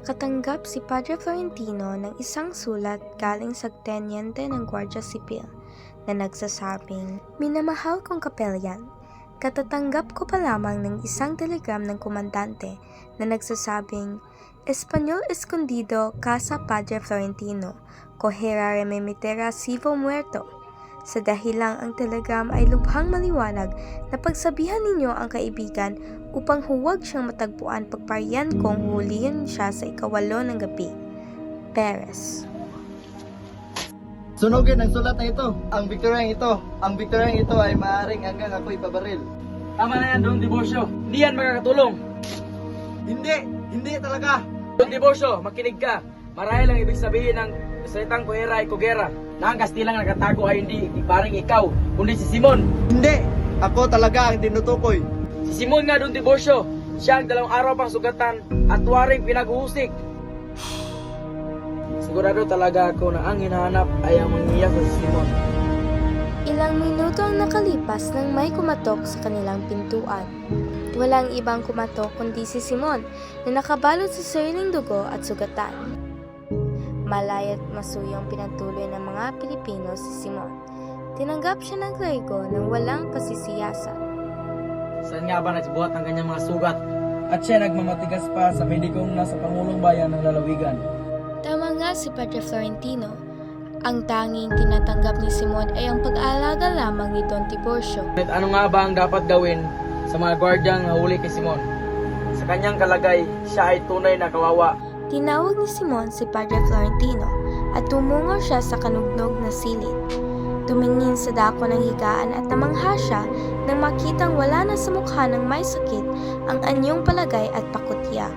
Nakatanggap si Padre Florentino ng isang sulat galing sa tenyente ng Guardia Civil na nagsasabing, "Minamahal kong kapelyan, katatanggap ko pa lamang ng isang telegram ng komandante na nagsasabing, Espanyol escondido casa Padre Florentino, cojera rememitera sivo muerto. Sa dahilang ang telegram ay lubhang maliwanag na pagsabihan ninyo ang kaibigan upang huwag siyang matagpuan pagparian kong hulihin siya sa 8 ng gabi. Perez." Sunugin ang sulat na ito. Ang Victoriang ito ay maaaring hanggang ako ipabaril. Tama na yan, Don Tiburcio. Hindi yan makakatulong. Hindi talaga. Don Tiburcio, makinig ka. Marahil ang ibig sabihin ng salitang kohera ay kogera. Na ang Kastilang nakatago ay hindi parang ikaw, kundi si Simon. Hindi. Ako talaga ang tinutukoy. Si Simon nga, Don Tiburcio. Siya ang 2 araw pang sugatan at waring pinag-uusik. Sigurado talaga ako na ang hinahanap ay ang mangiyak na si Simon. Ilang minuto ang nakalipas nang may kumatok sa kanilang pintuan. Walang ibang kumatok kundi si Simon na nakabalot sa sariling dugo at sugatan. Malay at masuyang pinatuloy ng mga Pilipino si Simon. Tinanggap siya ng Clerigo nang walang pasisiyasan. Saan nga ba nagbuhat ang kanyang mga sugat? At siya nagmamatigas pa sa medikong nasa Pangulong Bayan ng Lalawigan. Tama nga si Padre Florentino. Ang tanging tinatanggap ni Simon ay ang pag-aalaga lamang ni Don Tiburcio. At ano nga ba ang dapat gawin sa mga gwardyang nahuli kay Simon? Sa kanyang kalagay, siya ay tunay na kawawa. Tinawag ni Simon si Padre Florentino at tumungo siya sa kanugnog na silid. Tumingin sa dako ng higaan at namangha siya nang makitang wala na sa mukha ng may sakit ang anyong palagay at pakutya.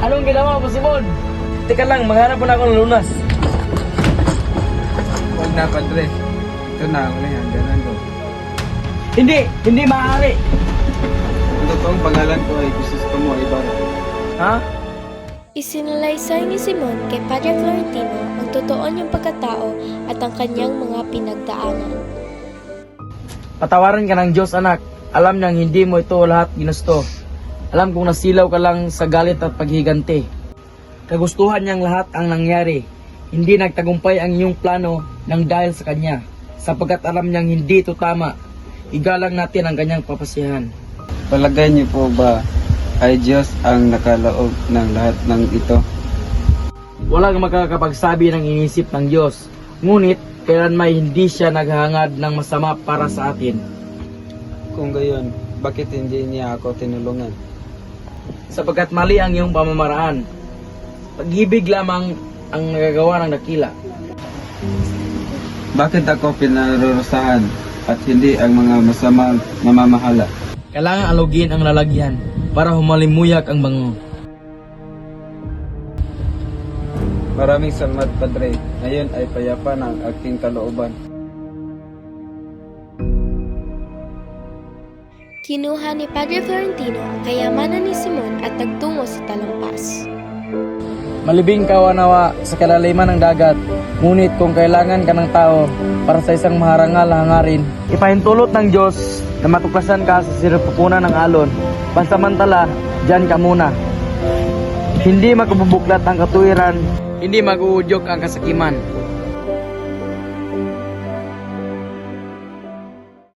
Anong ginawa mo, Simon? Teka lang, maghanap mo na ako ng lunas. Huwag na, Padre. Ito na, wala yan. Ganan ko. Hindi maaari. Ang totoong pangalan ko ay Crisostomo Ibarra. Ha? Isinalaysay ni Simon kay Padre Florentino ang totoo niyang pagkatao at ang kanyang mga pinagdaanan. Patawarin ka ng Diyos, anak. Alam niyang hindi mo ito lahat ginusto. Alam kong nasilaw ka lang sa galit at paghiganti. Kagustuhan niyang lahat ang nangyari. Hindi nagtagumpay ang iyong plano nang dahil sa kanya. Sapagkat alam niyang hindi ito tama. Igalang natin ang kanyang papasihan. Palagay niyo po ba ay Diyos ang nakaloob ng lahat ng ito? Walang makakapagsabi ng inisip ng Diyos. Ngunit, kailanman hindi siya naghahangad ng masama para sa atin. Kung gayon, bakit hindi niya ako tinulungan? Sapagkat mali ang iyong pamamaraan. Pag-ibig lamang ang nagagawa ng dakila. Bakit ako pinarurusahan at hindi ang mga masamang namamahala? Kailangan alugin ang lalagyan para humalimuyak ang bango. Maraming salamat, Padre. Ngayon ay payapa na ang aking kalooban. Kinuha ni Padre Florentino ang kayamanan ni Simon at nagtungo sa talampas. Malibing ka nawa sa kalaliman ng dagat, ngunit kung kailangan ka ng tao para sa isang maharangal na hangarin, ipahintulot ng Diyos na matuklasan ka sa sinapupunan ng alon. Pansamantala, dyan ka muna. Hindi makabubuklat ang katuwiran, hindi mag-uudyok ang kasakiman.